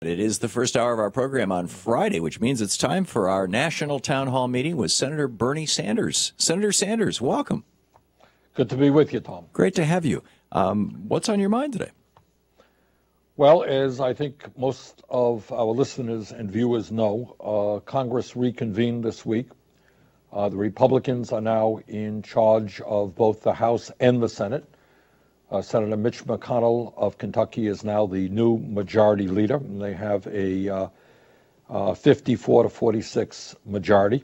It is the first hour of our program on Friday, which means it's time for our national town hall meeting with Senator Bernie Sanders. Senator Sanders, welcome. Good to be with you, Tom. Great to have you. What's on your mind today? Well, as I think most of our listeners and viewers know, Congress reconvened this week. The Republicans are now in charge of both the House and the Senate. Senator Mitch McConnell of Kentucky is now the new majority leader, and they have a 54 to 46 majority.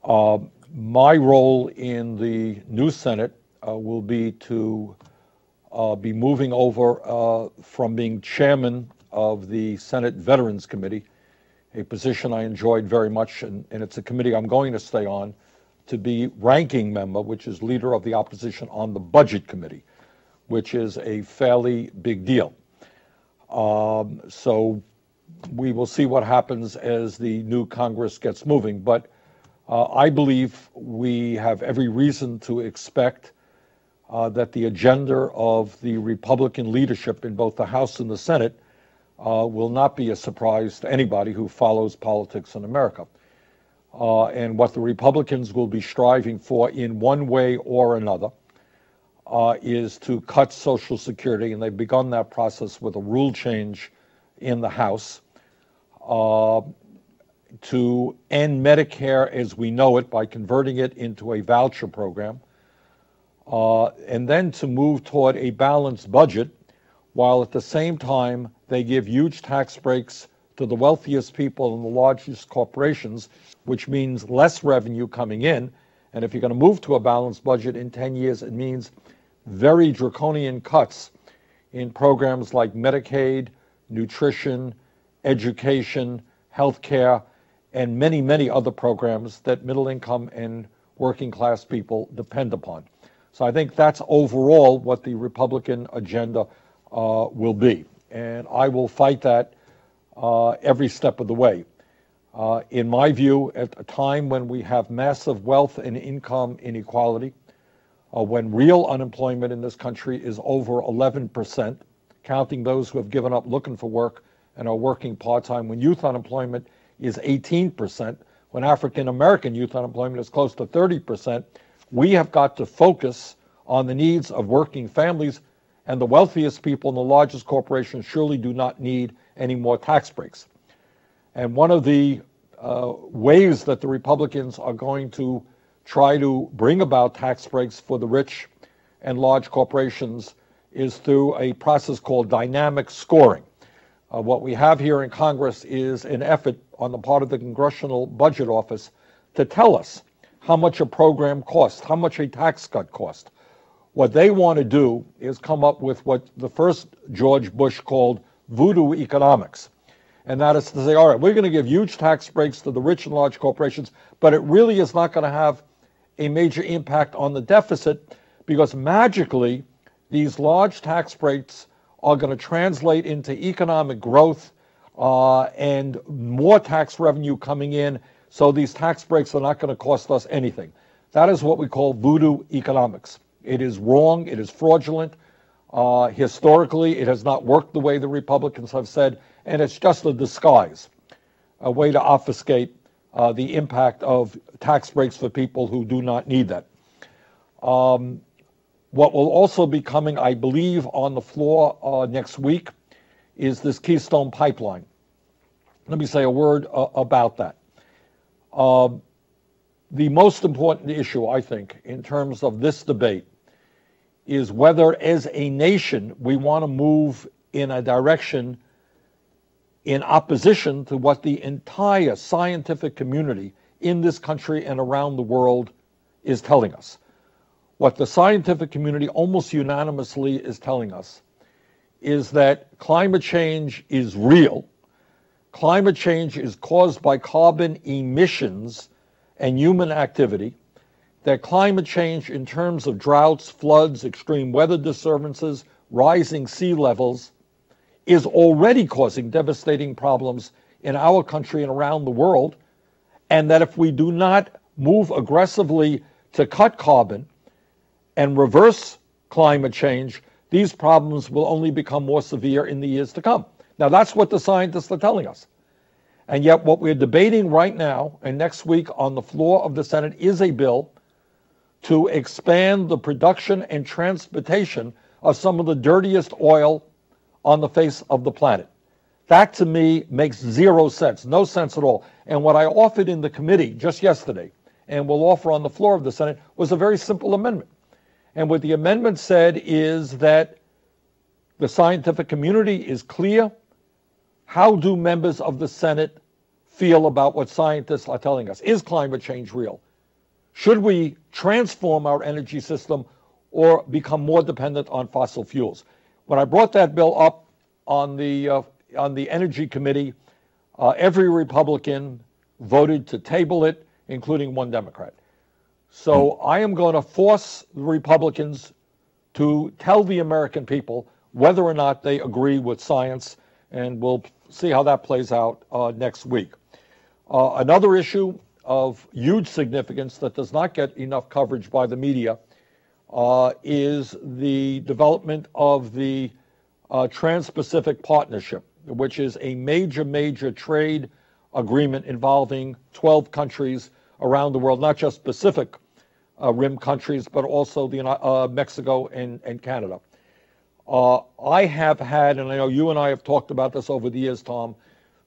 My role in the new Senate will be to be moving over from being chairman of the Senate Veterans Committee, a position I enjoyed very much, and it's a committee I'm going to stay on, to be ranking member, which is leader of the opposition on the Budget Committee, which is a fairly big deal. So we will see what happens as the new Congress gets moving. But I believe we have every reason to expect that the agenda of the Republican leadership in both the House and the Senate will not be a surprise to anybody who follows politics in America. And what the Republicans will be striving for in one way or another is to cut Social Security, and they've begun that process with a rule change in the House, to end Medicare as we know it by converting it into a voucher program, and then to move toward a balanced budget, while at the same time they give huge tax breaks to the wealthiest people and the largest corporations, which means less revenue coming in. And if you're going to move to a balanced budget in 10 years, it means very draconian cuts in programs like Medicaid, nutrition, education, healthcare, and many, many other programs that middle income and working class people depend upon. So I think that's overall what the Republican agenda will be. And I will fight that every step of the way. In my view, at a time when we have massive wealth and income inequality, when real unemployment in this country is over 11%, counting those who have given up looking for work and are working part-time, when youth unemployment is 18%, when African-American youth unemployment is close to 30%, we have got to focus on the needs of working families, and the wealthiest people and the largest corporations surely do not need any more tax breaks. And one of the ways that the Republicans are going to try to bring about tax breaks for the rich and large corporations is through a process called dynamic scoring. What we have here in Congress is an effort on the part of the Congressional Budget Office to tell us how much a program costs, how much a tax cut costs. What they want to do is come up with what the first George Bush called voodoo economics. And that is to say, all right, we're going to give huge tax breaks to the rich and large corporations, but it really is not going to have a major impact on the deficit, because magically these large tax breaks are going to translate into economic growth and more tax revenue coming in, so these tax breaks are not going to cost us anything. That is what we call voodoo economics. It is wrong, it is fraudulent. Historically, it has not worked the way the Republicans have said, and it's just a disguise, a way to obfuscate the impact of tax breaks for people who do not need that. What will also be coming, I believe, on the floor next week is this Keystone Pipeline. Let me say a word about that. The most important issue, I think, in terms of this debate is whether, as a nation, we want to move in a direction in opposition to what the entire scientific community in this country and around the world is telling us. What the scientific community almost unanimously is telling us is that climate change is real. Climate change is caused by carbon emissions and human activity. That climate change in terms of droughts, floods, extreme weather disturbances, rising sea levels is already causing devastating problems in our country and around the world, and that if we do not move aggressively to cut carbon and reverse climate change, these problems will only become more severe in the years to come. Now, that's what the scientists are telling us. And yet what we're debating right now and next week on the floor of the Senate is a bill to expand the production and transportation of some of the dirtiest oil on the face of the planet. That, to me, makes zero sense, no sense at all. And what I offered in the committee just yesterday, and will offer on the floor of the Senate, was a very simple amendment. And what the amendment said is that the scientific community is clear. How do members of the Senate feel about what scientists are telling us? Is climate change real? Should we transform our energy system or become more dependent on fossil fuels? When I brought that bill up on the Energy Committee, every Republican voted to table it, including one Democrat. So I am going to force the Republicans to tell the American people whether or not they agree with science, and we'll see how that plays out next week. Another issue of huge significance that does not get enough coverage by the media is the development of the Trans-Pacific Partnership, which is a major trade agreement involving 12 countries around the world, not just Pacific Rim countries, but also Mexico and Canada. I have had, and I know you and I have talked about this over the years, Tom,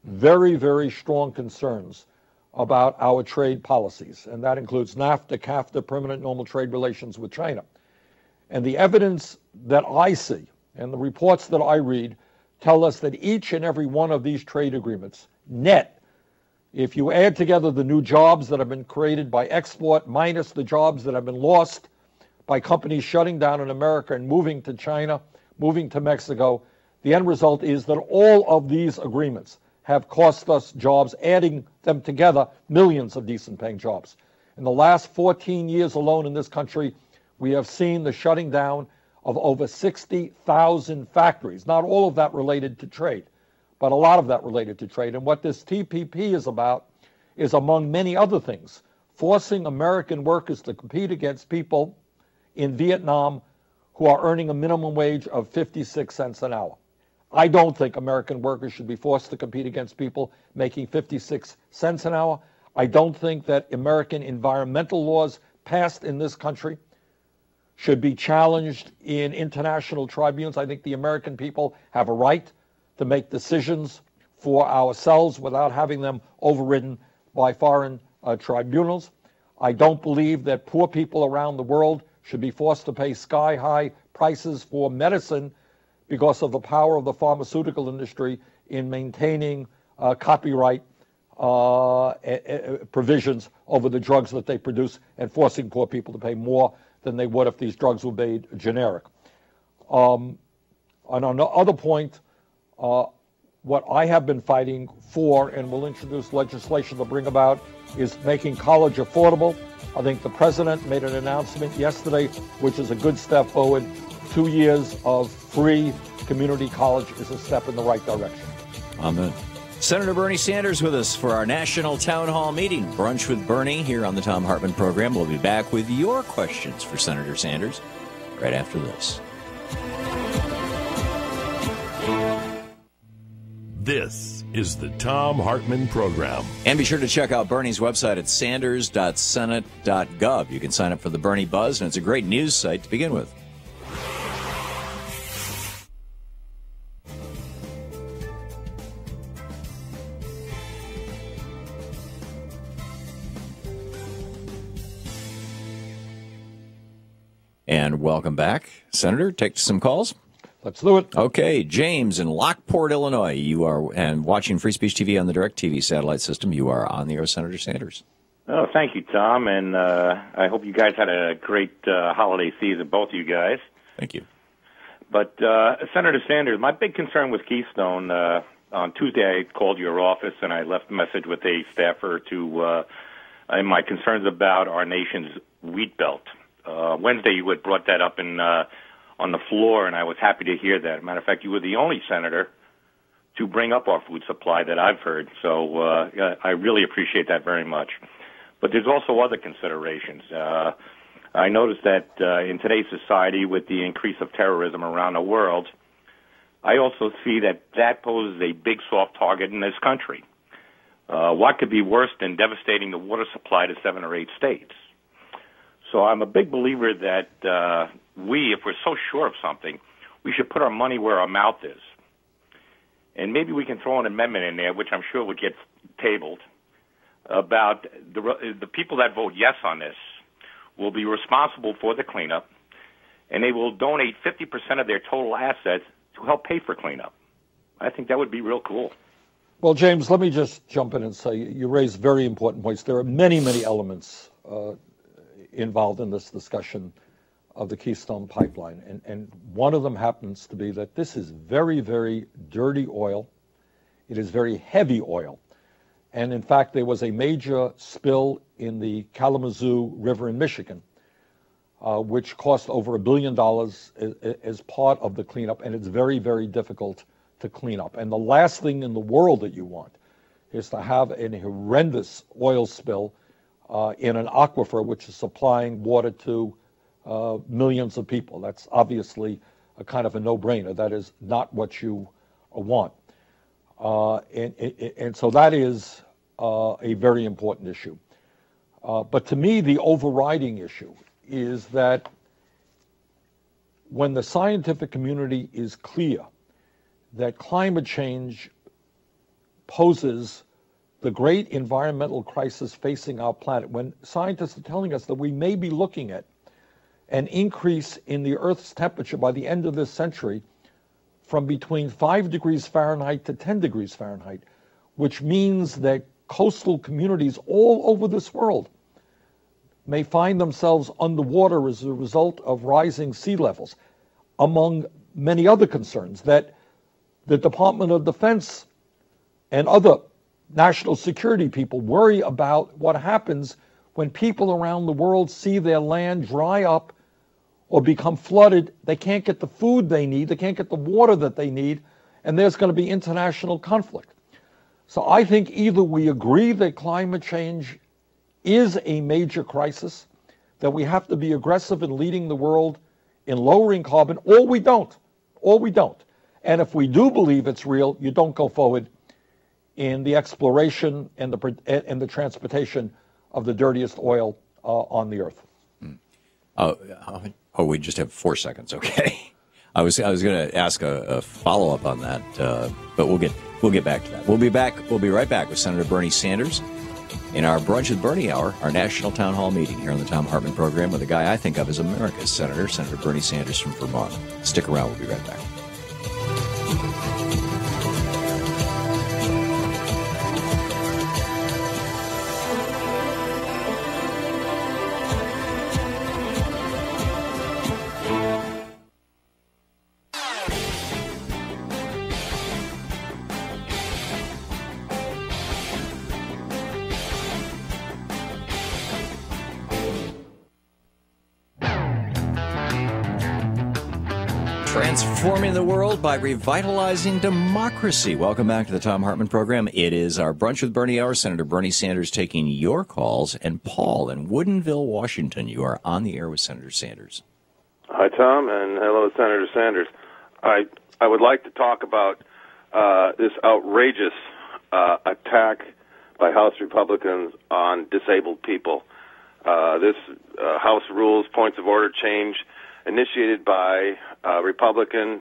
very strong concerns about our trade policies, and that includes NAFTA, CAFTA, permanent normal trade relations with China. And the evidence that I see and the reports that I read tell us that each and every one of these trade agreements, net, if you add together the new jobs that have been created by export minus the jobs that have been lost by companies shutting down in America and moving to China, moving to Mexico, the end result is that all of these agreements have cost us jobs, adding them together, millions of decent paying jobs. In the last 14 years alone in this country, we have seen the shutting down of over 60,000 factories. Not all of that related to trade, but a lot of that related to trade. And what this TPP is about is, among many other things, forcing American workers to compete against people in Vietnam who are earning a minimum wage of 56 cents an hour. I don't think American workers should be forced to compete against people making 56 cents an hour. I don't think that American environmental laws passed in this country should be challenged in international tribunals. I think the American people have a right to make decisions for ourselves without having them overridden by foreign tribunals. I don't believe that poor people around the world should be forced to pay sky-high prices for medicine because of the power of the pharmaceutical industry in maintaining copyright provisions over the drugs that they produce and forcing poor people to pay more than they would if these drugs were made generic. And on the other point, what I have been fighting for and will introduce legislation to bring about is making college affordable. I think the president made an announcement yesterday, which is a good step forward. 2 years of free community college is a step in the right direction. Amen. Senator Bernie Sanders with us for our national town hall meeting, Brunch with Bernie, here on the Thom Hartmann Program. We'll be back with your questions for Senator Sanders right after this. This is the Thom Hartmann Program. And be sure to check out Bernie's website at sanders.senate.gov. You can sign up for the Bernie Buzz, and it's a great news site to begin with. And welcome back. Senator, take some calls. Let's do it. Okay, James in Lockport, Illinois. You are, and watching Free Speech TV on the DirecTV satellite system. You are on the air with Senator Sanders. Oh, thank you, Tom, and I hope you guys had a great holiday season, both of you guys. Thank you. But Senator Sanders, my big concern with Keystone, on Tuesday I called your office and I left a message with a staffer to my concerns about our nation's wheat belt. Wednesday you had brought that up on the floor, and I was happy to hear that. Matter of fact, you were the only senator to bring up our food supply that I've heard, so I really appreciate that very much. But there's also other considerations. I noticed that in today's society, with the increase of terrorism around the world, I also see that poses a big soft target in this country. What could be worse than devastating the water supply to 7 or 8 states? So I'm a big believer that if we're so sure of something, we should put our money where our mouth is. And maybe we can throw an amendment in there, which I'm sure would get tabled, about the people that vote yes on this will be responsible for the cleanup, and they will donate 50% of their total assets to help pay for cleanup. I think that would be real cool. Well, James, let me just jump in and say you raise very important points. There are many, many elements involved in this discussion of the Keystone Pipeline. And one of them happens to be that this is very, very dirty oil. It is very heavy oil. And in fact, there was a major spill in the Kalamazoo River in Michigan, which cost over $1 billion as part of the cleanup. And it's very, very difficult to clean up. And the last thing in the world that you want is to have a horrendous oil spill in an aquifer which is supplying water to millions of people. That's obviously a kind of a no-brainer. That is not what you want. And so that is a very important issue. But to me, the overriding issue is that when the scientific community is clear that climate change poses the great environmental crisis facing our planet, when scientists are telling us that we may be looking at an increase in the Earth's temperature by the end of this century from between 5 degrees Fahrenheit to 10 degrees Fahrenheit, which means that coastal communities all over this world may find themselves underwater as a result of rising sea levels, among many other concerns that the Department of Defense and other national security people worry about what happens when people around the world see their land dry up or become flooded. They can't get the food they need, they can't get the water that they need, and there's going to be international conflict. So I think either we agree that climate change is a major crisis, that we have to be aggressive in leading the world in lowering carbon, or we don't. And if we do believe it's real, you don't go forward in the exploration and the transportation of the dirtiest oil on the earth. We just have 4 seconds. Okay, I was going to ask a follow up on that, but we'll get back to that. We'll be right back with Senator Bernie Sanders in our Brunch with Bernie Hour, our national town hall meeting here on the Thom Hartmann Program with a guy I think of as America's senator, Senator Bernie Sanders from Vermont. Stick around. We'll be right back. Transforming the world by revitalizing democracy. Welcome back to the Thom Hartmann Program. It is our Brunch with Bernie Hour. Senator Bernie Sanders taking your calls. And Paul in Woodinville, Washington, you are on the air with Senator Sanders. Hi, Tom, and hello, Senator Sanders. I would like to talk about this outrageous attack by House Republicans on disabled people. This House Rules Points of Order change initiated by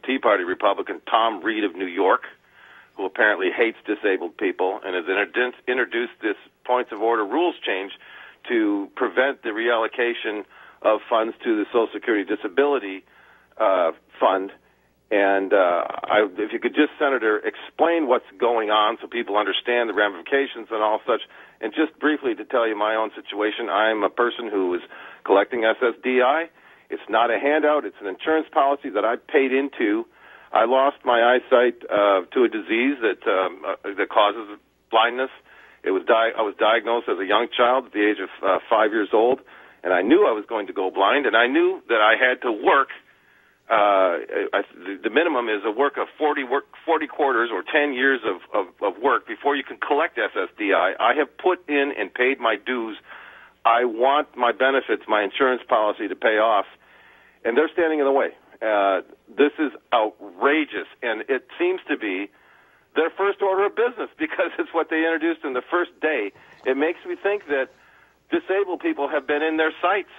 Tea Party Republican Tom Reed of New York, who apparently hates disabled people, and has introduced this Points of Order rules change to prevent the reallocation of funds to the Social Security Disability Fund. And if you could just, Senator, explain what's going on so people understand the ramifications and all such. And just briefly to tell you my own situation, I'm a person who is collecting SSDI. It's not a handout. It's an insurance policy that I paid into. I lost my eyesight to a disease that causes blindness. I was diagnosed as a young child at the age of 5 years old, and I knew I was going to go blind, and I knew that I had to work. The minimum is a work of 40 quarters or 10 years of work before you can collect SSDI. I have put in and paid my dues. I want my benefits, my insurance policy to pay off, and they're standing in the way. This is outrageous, and it seems to be their first order of business because it's what they introduced in the first day. It makes me think that disabled people have been in their sights,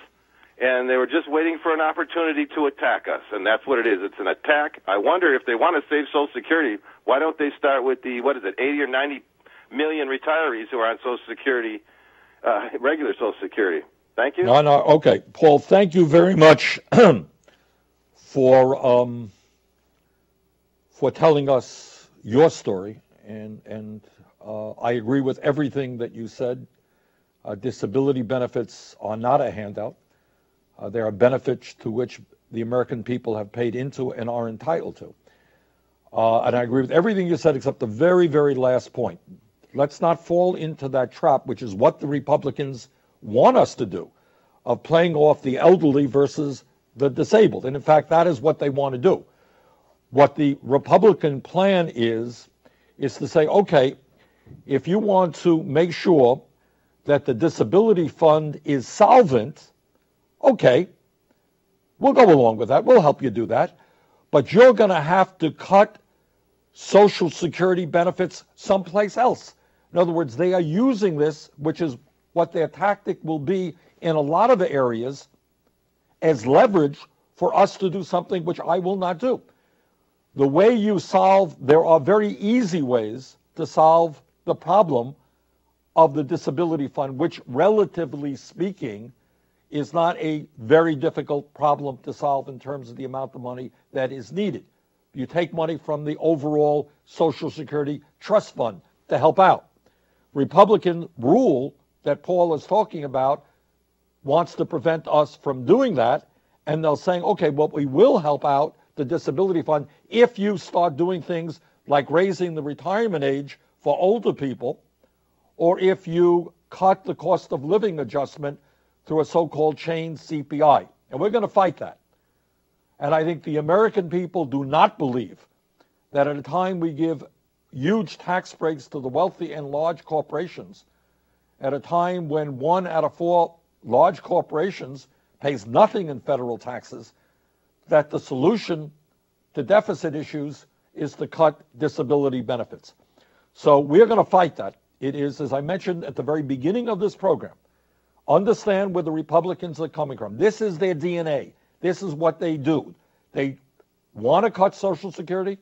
and they were just waiting for an opportunity to attack us, and that's what it is. It's an attack. I wonder if they want to save Social Security, why don't they start with the, 80 or 90 million retirees who are on Social Security, regular Social Security? Thank you. No, okay. Paul, thank you very much for telling us your story, and I agree with everything that you said. Disability benefits are not a handout. They are benefits to which the American people have paid into and are entitled to. And I agree with everything you said except the very, very last point. Let's not fall into that trap, which is what the Republicans want us to do, of playing off the elderly versus the disabled. And in fact, that is what they want to do. What the Republican plan is to say, okay, if you want to make sure that the disability fund is solvent, okay, we'll go along with that. We'll help you do that. But you're going to have to cut Social Security benefits someplace else. In other words, they are using this, which is what their tactic will be in a lot of areas, as leverage for us to do something which I will not do. The way you solve, there are very easy ways to solve the problem of the disability fund, which relatively speaking is not a very difficult problem to solve in terms of the amount of money that is needed. You take money from the overall Social Security trust fund to help out. Republican rule that Paul is talking about wants to prevent us from doing that, and they're saying, okay, well, we will help out the disability fund if you start doing things like raising the retirement age for older people, or if you cut the cost of living adjustment through a so-called chain CPI. And we're going to fight that. And I think the American people do not believe that at a time we give huge tax breaks to the wealthy and large corporations, at a time when 1 out of 4 large corporations pays nothing in federal taxes, that the solution to deficit issues is to cut disability benefits. So we're going to fight that. It is, as I mentioned at the very beginning of this program, understand where the Republicans are coming from. This is their DNA. This is what they do. They want to cut Social Security.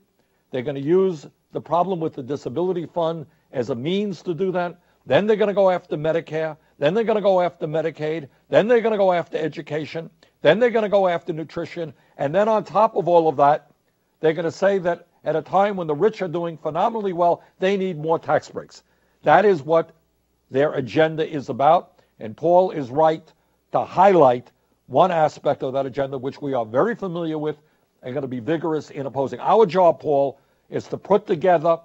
They're going to use the problem with the disability fund as a means to do that. Then they're going to go after Medicare. Then they're going to go after Medicaid. Then they're going to go after education. Then they're going to go after nutrition. And then on top of all of that, they're going to say that at a time when the rich are doing phenomenally well, they need more tax breaks. That is what their agenda is about. And Paul is right to highlight one aspect of that agenda, which we are very familiar with and going to be vigorous in opposing. Our job, Paul, is to put together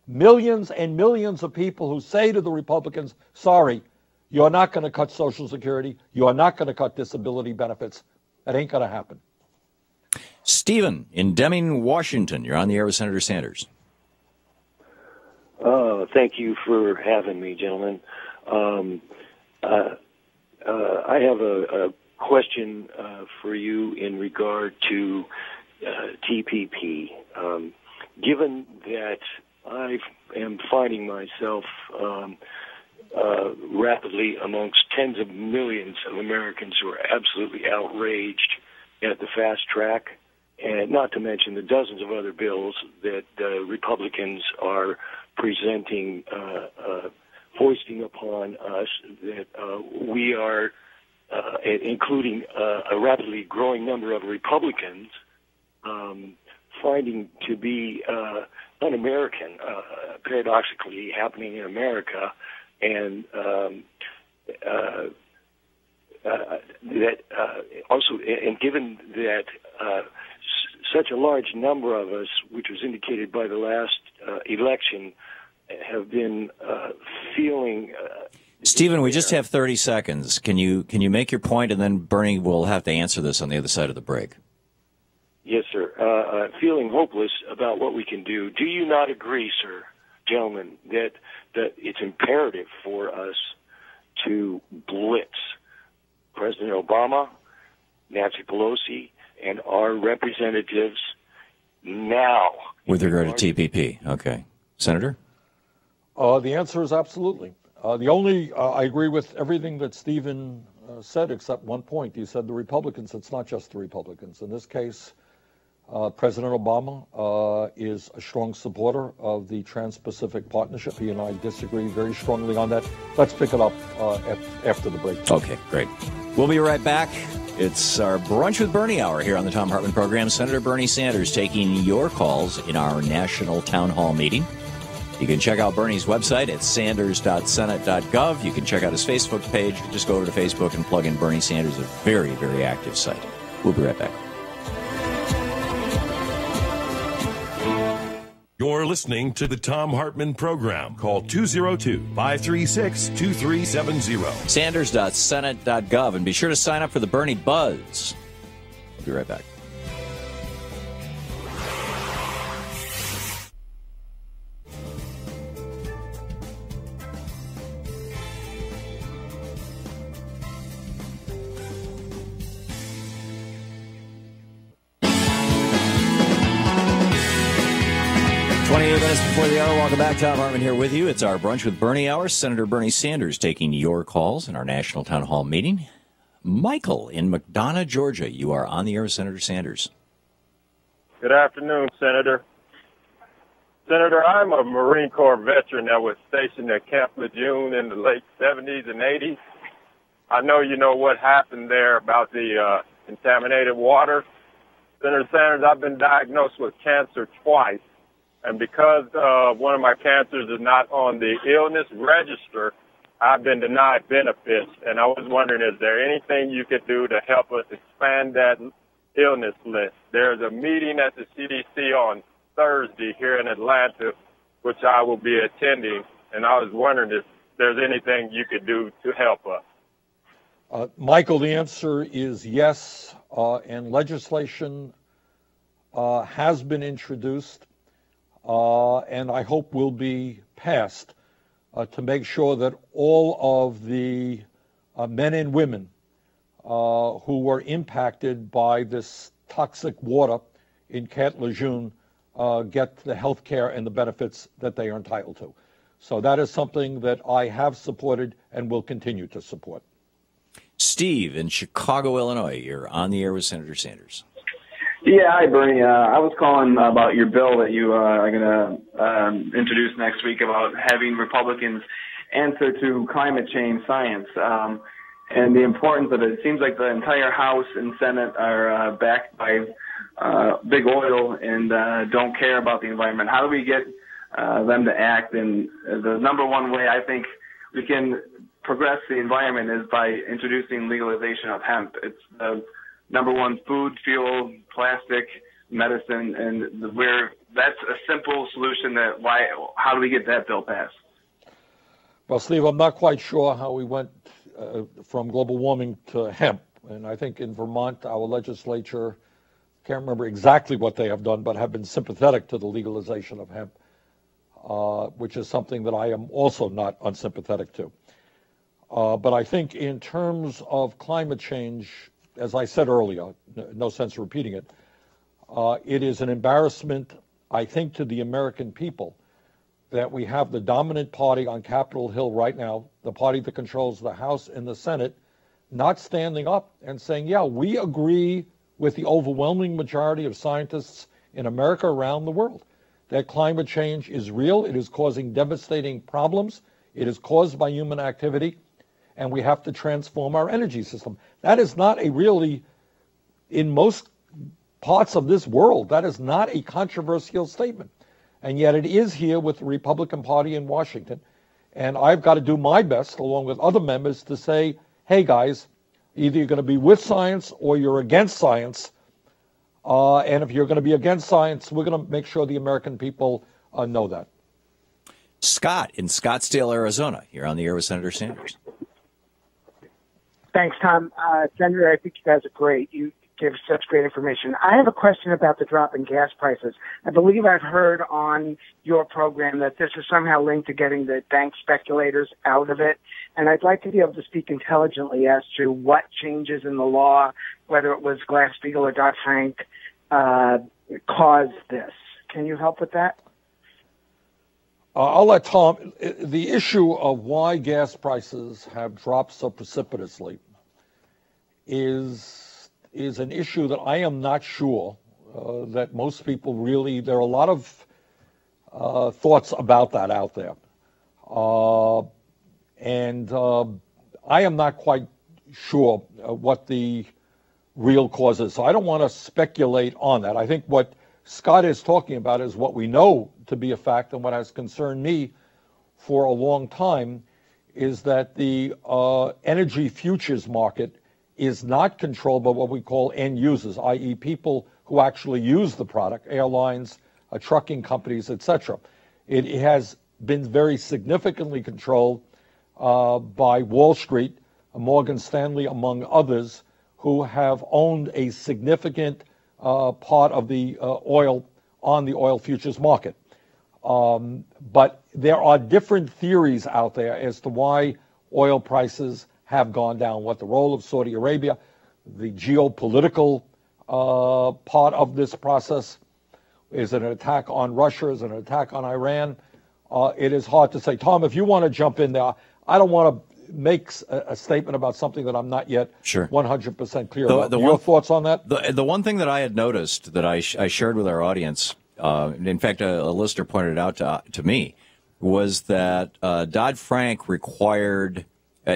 millions and millions of people who say to the Republicans, sorry, you're not going to cut Social Security. You are not going to cut disability benefits. That ain't going to happen. Stephen in Deming, Washington. You're on the air with Senator Sanders. Thank you for having me, gentlemen. I have a question for you in regard to TPP. Given that I am finding myself rapidly amongst tens of millions of Americans who are absolutely outraged at the fast track, and not to mention the dozens of other bills that Republicans are presenting, foisting upon us, that we are, including a rapidly growing number of Republicans, finding to be un-American, paradoxically happening in America, and that also, and given that such a large number of us, which was indicated by the last election, have been feeling. Stephen, we just have 30 seconds. Can you make your point, and then Bernie will have to answer this on the other side of the break. Yes, sir. Feeling hopeless about what we can do. Do you not agree, sir, gentlemen, that it's imperative for us to blitz President Obama, Nancy Pelosi, and our representatives now. With regard to TPP, okay. Senator? The answer is absolutely. I agree with everything that Stephen said except one point. He said the Republicans. It's not just the Republicans. In this case, President Obama is a strong supporter of the Trans-Pacific Partnership. He and I disagree very strongly on that. Let's pick it up after the break. Okay, great. We'll be right back. It's our Brunch with Bernie hour here on the Thom Hartmann Program. Senator Bernie Sanders taking your calls in our national town hall meeting. You can check out Bernie's website at sanders.senate.gov. You can check out his Facebook page. Just go over to Facebook and plug in Bernie Sanders, a very, very active site. We'll be right back. You're listening to the Thom Hartmann Program. Call 202-536-2370. Sanders.senate.gov. And be sure to sign up for the Bernie Buzz. We'll be right back. Before the hour, welcome back. Thom Hartmann here with you. It's our Brunch with Bernie hour. Senator Bernie Sanders taking your calls in our national town hall meeting. Michael in McDonough, Georgia. You are on the air with Senator Sanders. Good afternoon, Senator. Senator, I'm a Marine Corps veteran that was stationed at Camp Lejeune in the late 70s and 80s. I know you know what happened there about the contaminated water. Senator Sanders, I've been diagnosed with cancer twice. And because one of my cancers is not on the illness register, I've been denied benefits. And I was wondering, is there anything you could do to help us expand that illness list? There's a meeting at the CDC on Thursday here in Atlanta, which I will be attending. And I was wondering if there's anything you could do to help us. Michael, the answer is yes. And legislation has been introduced. And I hope will be passed to make sure that all of the men and women who were impacted by this toxic water in Camp Lejeune get the health care and the benefits that they are entitled to. So that is something that I have supported and will continue to support. Steve in Chicago, Illinois. You're on the air with Senator Sanders. Yeah, hi, Bernie. I was calling about your bill that you are going to introduce next week about having Republicans answer to climate change science and the importance of it. It seems like the entire House and Senate are backed by big oil and don't care about the environment. How do we get them to act? And the number one way I think we can progress the environment is by introducing legalization of hemp. It's the number one food, fuel, plastic, medicine, and that's a simple solution. How do we get that bill passed? Well, Steve, I'm not quite sure how we went from global warming to hemp. And I think in Vermont, our legislature, can't remember exactly what they have done, but have been sympathetic to the legalization of hemp, which is something that I am also not unsympathetic to. But I think in terms of climate change, as I said earlier, no sense repeating it, it is an embarrassment, I think, to the American people that we have the dominant party on Capitol Hill right now, the party that controls the House and the Senate, not standing up and saying, yeah, we agree with the overwhelming majority of scientists in America around the world that climate change is real, it is causing devastating problems, it is caused by human activity, and we have to transform our energy system. That is not in most parts of this world, that is not a controversial statement. And yet it is here with the Republican Party in Washington. And I've got to do my best, along with other members, to say, hey, guys, either you're going to be with science or you're against science. And if you're going to be against science, we're going to make sure the American people know that. Scott in Scottsdale, Arizona. You're on the air with Senator Sanders. Thanks, Tom. Senator, I think you guys are great. You give such great information. I have a question about the drop in gas prices. I believe I've heard on your program that this is somehow linked to getting the bank speculators out of it. And I'd like to be able to speak intelligently as to what changes in the law, whether it was Glass-Steagall or Dodd-Frank, caused this. Can you help with that? I'll let Tom. The issue of why gas prices have dropped so precipitously is an issue that I am not sure that most people really. There are a lot of thoughts about that out there, and I am not quite sure what the real cause is. So I don't want to speculate on that. I think what Scott is talking about is what we know to be a fact, and what has concerned me for a long time is that the energy futures market is not controlled by what we call end users, i.e. people who actually use the product, airlines, trucking companies, etc. It has been very significantly controlled by Wall Street, Morgan Stanley, among others, who have owned a significant part of the oil on the oil futures market. But there are different theories out there as to why oil prices have gone down, what the role of Saudi Arabia, the geopolitical part of this process. Is it an attack on Russia? Is it an attack on Iran? It is hard to say. Tom, if you want to jump in there, I don't want to make a statement about something that I'm not yet 100% clear about. Your thoughts on that? The one thing that I had noticed that I shared with our audience, in fact, a listener pointed it out to me, was that Dodd-Frank required,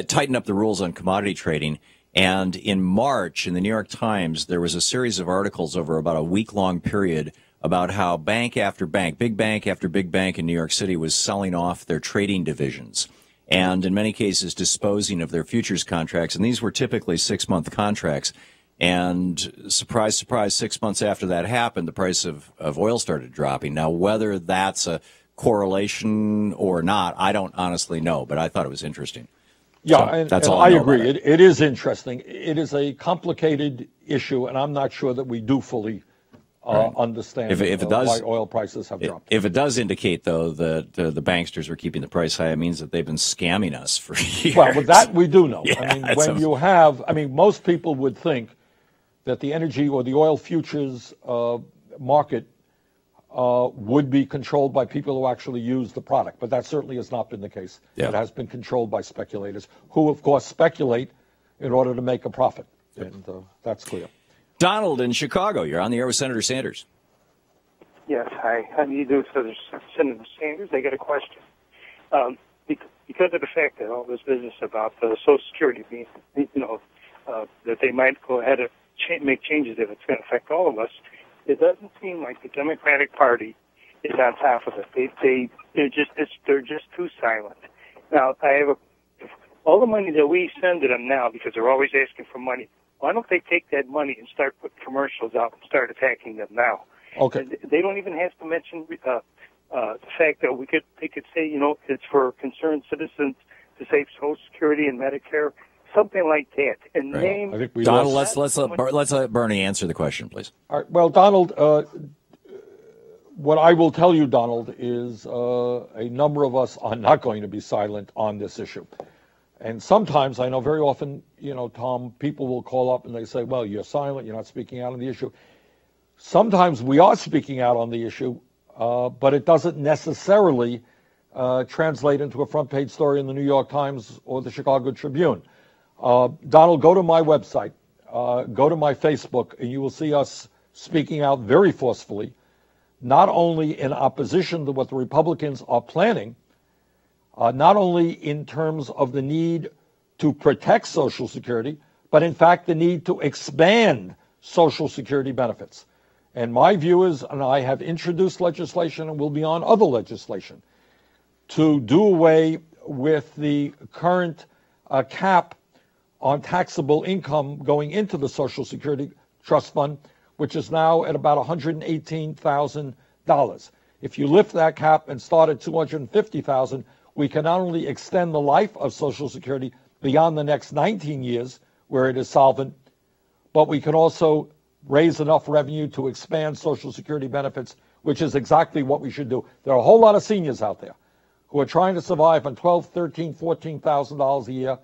tightened up the rules on commodity trading. And in March, in the New York Times, there was a series of articles over about a week-long period about how bank after bank, big bank after big bank in New York City was selling off their trading divisions, and in many cases disposing of their futures contracts. And these were typically 6-month contracts. And surprise, surprise, 6 months after that happened, the price of oil started dropping. Now, whether that's a correlation or not, I don't honestly know, but I thought it was interesting. Yeah, so and, that's and all I know agree. It is interesting. It is a complicated issue, and I'm not sure that we do fully understand if it does, why oil prices have dropped. If it does indicate, though, that the banksters are keeping the price high, it means that they've been scamming us for years. Well, with that we do know. Yeah, I mean, when you have, most people would think that the energy or the oil futures market would be controlled by people who actually use the product, but that certainly has not been the case. Yeah. It has been controlled by speculators who, of course, speculate in order to make a profit, and that's clear. Donald in Chicago, you're on the air with Senator Sanders. Yes, hi. How do you do, Senator Sanders? I got a question. Because of the fact that all this business about Social Security being, that they might go ahead and make changes if it's going to affect all of us, it doesn't seem like the Democratic Party is on top of it. They're just too silent. Now, all the money that we send to them now, because they're always asking for money, why don't they take that money and start putting commercials out and start attacking them now? Okay. They don't even have to mention the fact that they could say, it's for concerned citizens to save Social Security and Medicare, something like that. And right. I think Donald, let's let Bernie answer the question, please. All right. Well, Donald, what I will tell you, Donald, is a number of us are not going to be silent on this issue. And sometimes, I know very often, Tom, people will call up and they say, well, you're silent, you're not speaking out on the issue. Sometimes we are speaking out on the issue, but it doesn't necessarily translate into a front page story in the New York Times or the Chicago Tribune. Donald, go to my website, go to my Facebook, and you will see us speaking out very forcefully, not only in opposition to what the Republicans are planning, not only in terms of the need to protect Social Security, but in fact the need to expand Social Security benefits. And my view is, and I have introduced legislation and will be on other legislation, to do away with the current cap on taxable income going into the Social Security Trust Fund, which is now at about $118,000. If you lift that cap and start at $250,000, we can not only extend the life of Social Security beyond the next 19 years, where it is solvent, but we can also raise enough revenue to expand Social Security benefits, which is exactly what we should do. There are a whole lot of seniors out there who are trying to survive on $12,000, $13,000, $14,000 a year,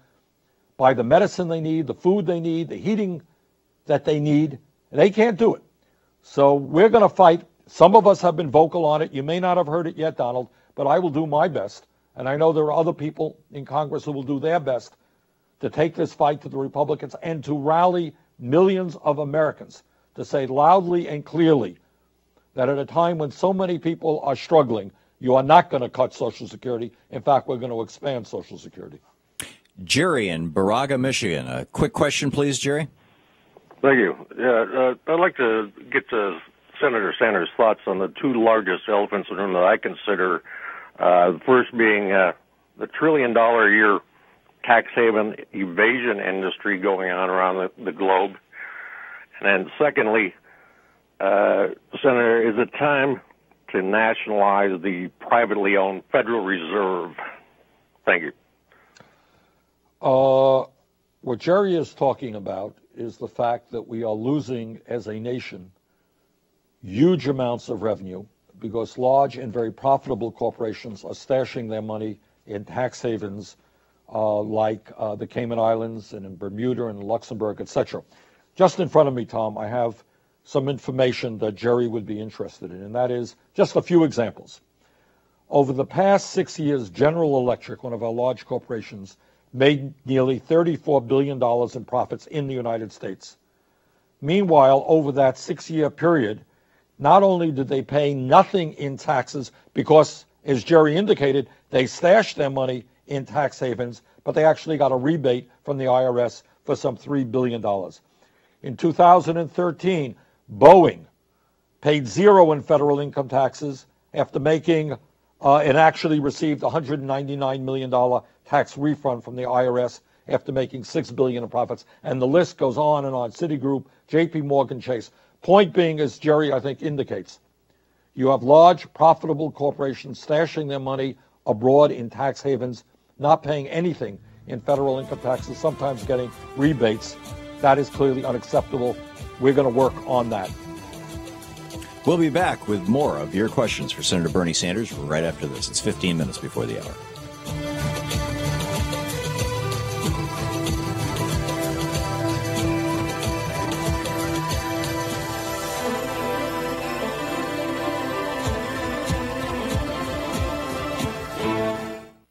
buy the medicine they need, the food they need, the heating that they need, and they can't do it. So we're going to fight. Some of us have been vocal on it. You may not have heard it yet, Donald, but I will do my best. And I know there are other people in Congress who will do their best to take this fight to the Republicans and to rally millions of Americans to say loudly and clearly that at a time when so many people are struggling, you are not going to cut Social Security. In fact, we're going to expand Social Security. Jerry in Baraga, Michigan. A quick question, please, Jerry. Thank you. Yeah, I'd like to get Senator Sanders' thoughts on the two largest elephants in the room that I consider. The first being the $1 trillion a year tax haven evasion industry going on around the globe. And then secondly, Senator, is it time to nationalize the privately owned Federal Reserve? Thank you. What Jerry is talking about is the fact that we are losing as a nation huge amounts of revenue because large and very profitable corporations are stashing their money in tax havens like the Cayman Islands and in Bermuda and Luxembourg, etc. Just in front of me, Tom, I have some information that Jerry would be interested in, and that is just a few examples. Over the past 6 years, General Electric, one of our large corporations, made nearly $34 billion in profits in the United States. Meanwhile, over that 6-year period, not only did they pay nothing in taxes because, as Jerry indicated, they stashed their money in tax havens, but they actually got a rebate from the IRS for some $3 billion. In 2013, Boeing paid zero in federal income taxes after making and actually received $199 million tax refund from the IRS after making $6 billion in profits. And the list goes on and on. Citigroup, JP Morgan Chase. Point being, as Jerry, I think, indicates, you have large, profitable corporations stashing their money abroad in tax havens, not paying anything in federal income taxes, sometimes getting rebates. That is clearly unacceptable. We're going to work on that. We'll be back with more of your questions for Senator Bernie Sanders right after this. It's 15 minutes before the hour.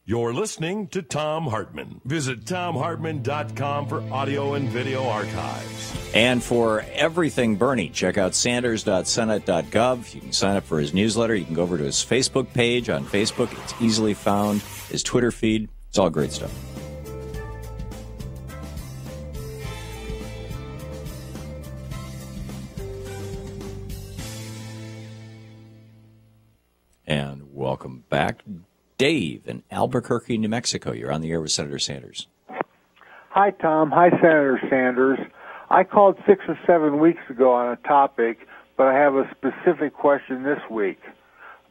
You're listening to Thom Hartmann. Visit ThomHartmann.com for audio and video archives. And for everything Bernie, check out sanders.senate.gov. You can sign up for his newsletter. You can go over to his Facebook page on Facebook. It's easily found. His Twitter feed. It's all great stuff. And welcome back. Dave in Albuquerque, New Mexico. You're on the air with Senator Sanders. Hi, Tom. Hi, Senator Sanders. I called 6 or 7 weeks ago on a topic, but I have a specific question this week.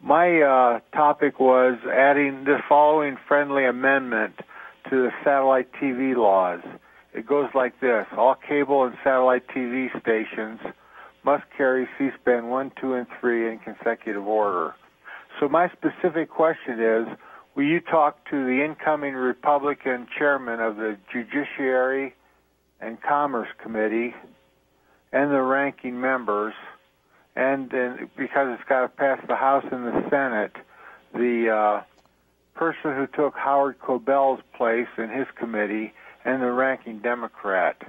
My topic was adding the following friendly amendment to the satellite TV laws. It goes like this. All cable and satellite TV stations must carry C-SPAN 1, 2, and 3 in consecutive order. So my specific question is, will you talk to the incoming Republican chairman of the Judiciary and Commerce Committee and the ranking members, and because it's got to pass the House and the Senate, the person who took Howard Cobell's place in his committee and the ranking Democrat.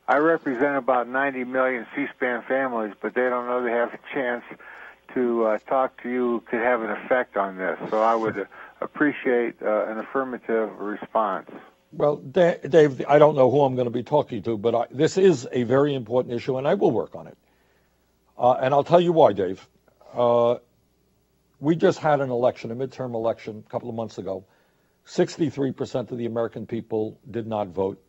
I represent about 90 million C-SPAN families, but they don't know they have a chance to talk to you who could have an effect on this. So I would appreciate an affirmative response. Well, Dave, I don't know who I'm going to be talking to, but this is a very important issue, and I will work on it. And I'll tell you why, Dave. We just had an election, a midterm election, a couple of months ago. 63% of the American people did not vote.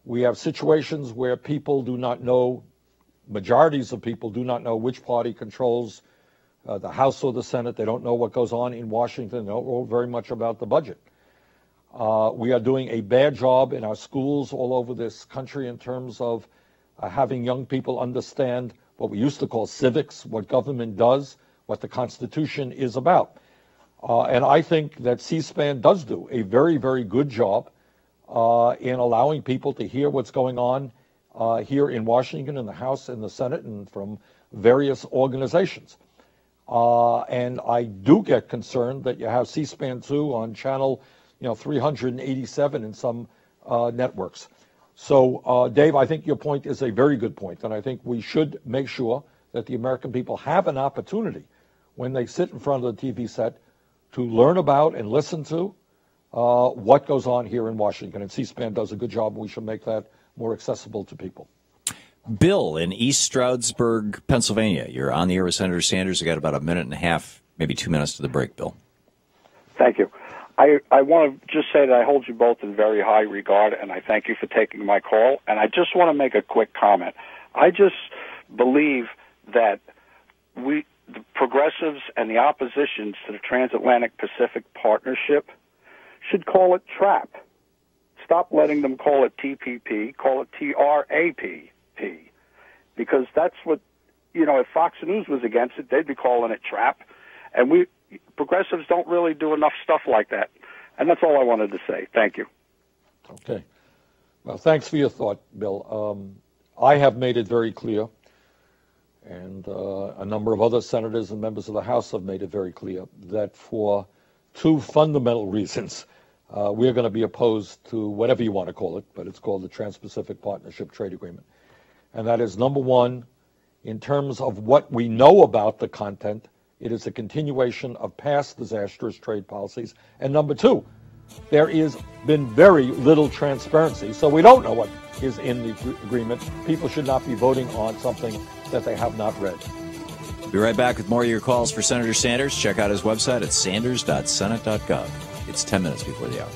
We have situations where people do not know, majorities of people do not know which party controls the House or the Senate. They don't know what goes on in Washington. They don't know very much about the budget. We are doing a bad job in our schools all over this country in terms of having young people understand what we used to call civics, what government does, what the Constitution is about. And I think that C-SPAN does do a very, very good job in allowing people to hear what's going on here in Washington, in the House, in the Senate, and from various organizations. And I do get concerned that you have C-SPAN 2 on channel 387 in some networks. So, Dave, I think your point is a very good point, and I think we should make sure that the American people have an opportunity when they sit in front of the TV set to learn about and listen to what goes on here in Washington. And C-SPAN does a good job. We should make that more accessible to people. Bill in East Stroudsburg, Pennsylvania. You're on the air with Senator Sanders. You got about a minute and a half, maybe 2 minutes to the break, Bill. Thank you. I want to just say that I hold you both in very high regard, and I thank you for taking my call. And I just want to make a quick comment. I just believe that the progressives and the oppositions to the Transatlantic Pacific Partnership should call it TRAP. Stop letting them call it TPP, call it TRAP. Because that's what, if Fox News was against it, they'd be calling it TRAP. And progressives don't really do enough stuff like that. And that's all I wanted to say. Thank you. Okay. Well, thanks for your thought, Bill. I have made it very clear, and a number of other senators and members of the House have made it very clear, that for two fundamental reasons, we're going to be opposed to whatever you want to call it, but it's called the Trans-Pacific Partnership Trade Agreement. And that is, number one, in terms of what we know about the content, it is a continuation of past disastrous trade policies. And number two, there has been very little transparency, so we don't know what is in the agreement. People should not be voting on something that they have not read. Be right back with more of your calls for Senator Sanders. Check out his website at sanders.senate.gov. It's 10 minutes before the hour.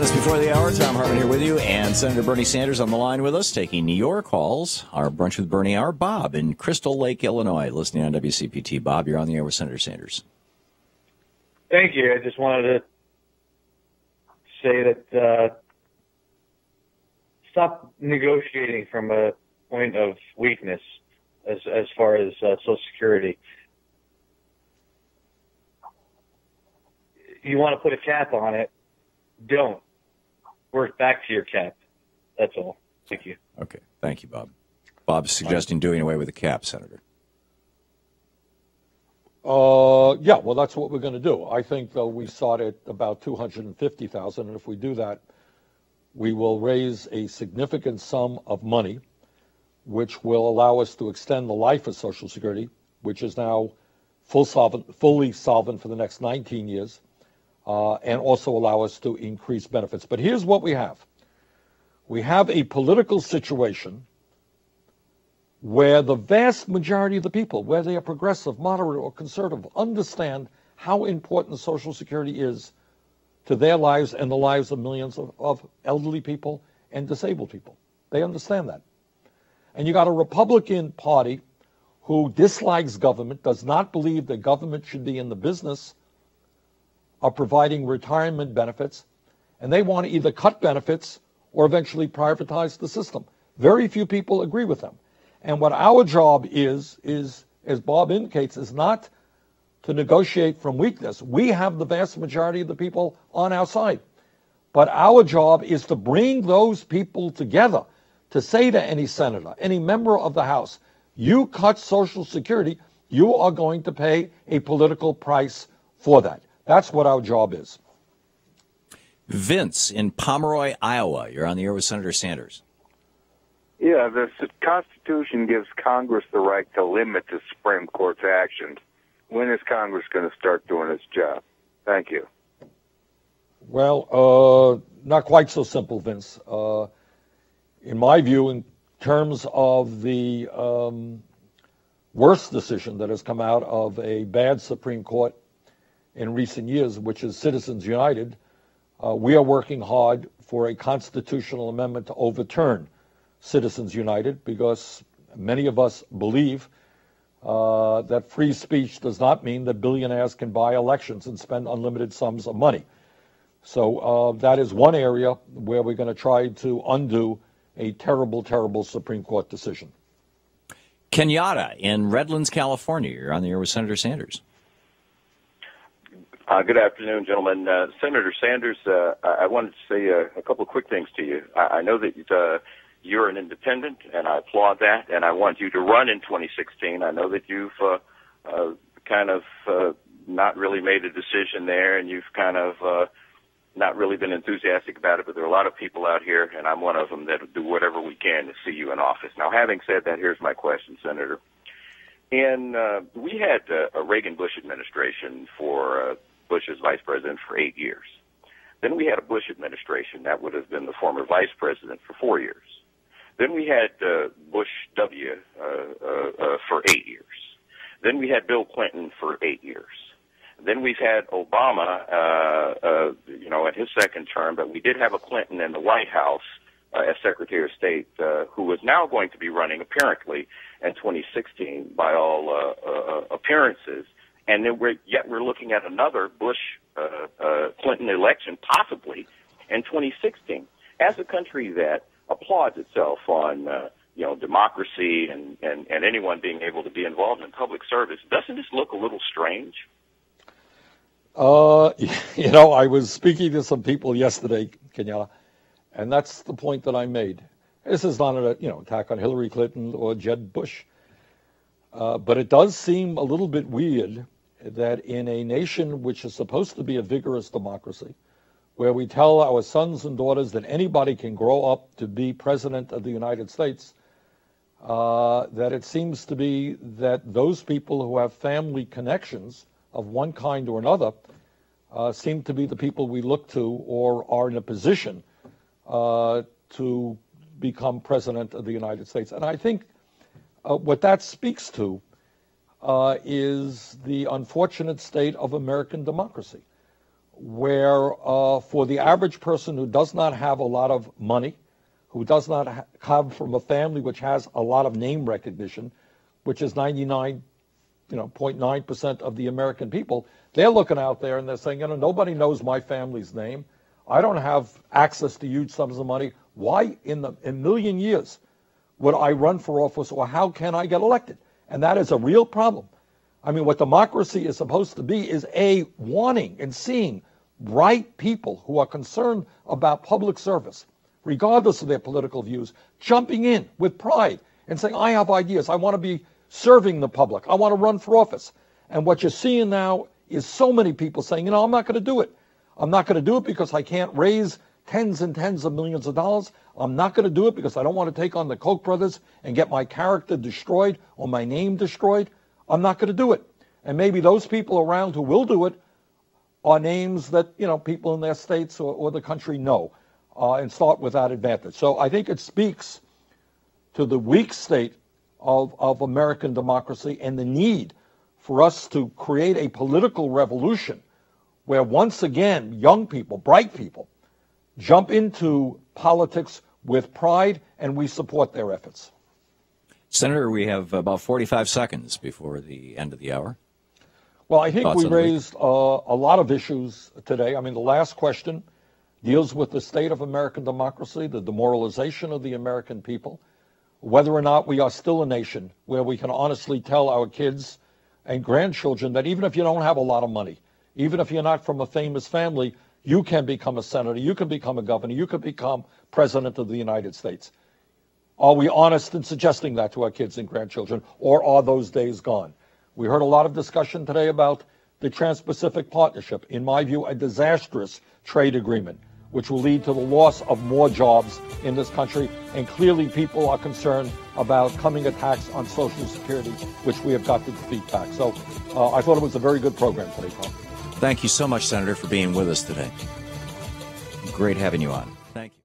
Before the hour, Thom Hartmann here with you, and Senator Bernie Sanders on the line with us, taking your calls. Our Brunch with Bernie hour. Bob in Crystal Lake, Illinois, listening on WCPT. Bob, you're on the air with Senator Sanders. Thank you. I just wanted to say that stop negotiating from a point of weakness as far as Social Security. You want to put a cap on it, don't. Work back to your cap. That's all. Thank you. Okay. Thank you, Bob. Bob's suggesting doing away with the cap, Senator. Yeah, well, that's what we're going to do. I think, though, we start at about $250,000, and if we do that, we will raise a significant sum of money, which will allow us to extend the life of Social Security, which is now fully solvent for the next 19 years. And also allow us to increase benefits. But here's what we have. We have a political situation where the vast majority of the people, whether they are progressive, moderate, or conservative, understand how important Social Security is to their lives and the lives of millions of elderly people and disabled people. They understand that. And you got a Republican Party who dislikes government, does not believe that government should be in the business of providing retirement benefits, and they want to either cut benefits or eventually privatize the system. Very few people agree with them. And what our job is, as Bob indicates, is not to negotiate from weakness. We have the vast majority of the people on our side. But our job is to bring those people together, to say to any senator, any member of the House, you cut Social Security, you are going to pay a political price for that. That's what our job is. Vince in Pomeroy, Iowa. You're on the air with Senator Sanders. Yeah, the Constitution gives Congress the right to limit the Supreme Court's actions. When is Congress going to start doing its job? Thank you. Well, not quite so simple, Vince. In my view, in terms of the worst decision that has come out of a bad Supreme Court in recent years, which is Citizens United. We are working hard for a constitutional amendment to overturn Citizens United because many of us believe that free speech does not mean that billionaires can buy elections and spend unlimited sums of money. So that is one area where we're going to try to undo a terrible, terrible Supreme Court decision. Kenyatta in Redlands, California. You're on the air with Senator Sanders. Good afternoon, gentlemen. Senator Sanders, I wanted to say a couple of quick things to you. I know that you're an independent, and I applaud that, and I want you to run in 2016. I know that you've kind of not really made a decision there, and you've kind of not really been enthusiastic about it, but there are a lot of people out here, and I'm one of them, that will do whatever we can to see you in office. Now, having said that, here's my question, Senator. We had a Reagan-Bush administration for Bush as vice president for 8 years. Then we had a Bush administration that would have been the former vice president for 4 years. Then we had Bush W for 8 years. Then we had Bill Clinton for 8 years. Then we've had Obama, in his second term, but we did have a Clinton in the White House as Secretary of State, who is now going to be running, apparently, in 2016 by all appearances. And then we're looking at another Bush-Clinton election, possibly, in 2016. As a country that applauds itself on, democracy and anyone being able to be involved in public service, doesn't this look a little strange? I was speaking to some people yesterday, Kenyatta, and that's the point that I made. This is not an attack on Hillary Clinton or Jeb Bush, but it does seem a little bit weird that in a nation which is supposed to be a vigorous democracy, where we tell our sons and daughters that anybody can grow up to be president of the United States, that it seems to be that those people who have family connections of one kind or another seem to be the people we look to or are in a position to become president of the United States. And I think what that speaks to is the unfortunate state of American democracy, where for the average person who does not have a lot of money, who does not come from a family which has a lot of name recognition, which is 0.9% of the American people, they're looking out there and they're saying, nobody knows my family's name. I don't have access to huge sums of money. Why in a million years would I run for office, or how can I get elected? And that is a real problem. I mean, what democracy is supposed to be is wanting and seeing bright people who are concerned about public service, regardless of their political views, jumping in with pride and saying, I have ideas. I want to be serving the public. I want to run for office. And what you're seeing now is so many people saying, I'm not going to do it. I'm not going to do it because I can't raise tens and tens of millions of dollars. I'm not going to do it because I don't want to take on the Koch brothers and get my character destroyed or my name destroyed. I'm not going to do it. And maybe those people around who will do it are names that, people in their states or the country know and start with that advantage. So I think it speaks to the weak state of American democracy and the need for us to create a political revolution where once again young people, bright people, jump into politics with pride, and we support their efforts. Senator, we have about 45 seconds before the end of the hour. Well, I think we raised a lot of issues today. I mean, the last question deals with the state of American democracy, the demoralization of the American people, whether or not we are still a nation where we can honestly tell our kids and grandchildren that even if you don't have a lot of money, even if you're not from a famous family, you can become a senator, you can become a governor, you can become president of the United States. Are we honest in suggesting that to our kids and grandchildren, or are those days gone? We heard a lot of discussion today about the Trans-Pacific Partnership, in my view, a disastrous trade agreement, which will lead to the loss of more jobs in this country. And clearly people are concerned about coming attacks on Social Security, which we have got to defeat back. So I thought it was a very good program today, Tom. Thank you so much, Senator, for being with us today. Great having you on. Thank you.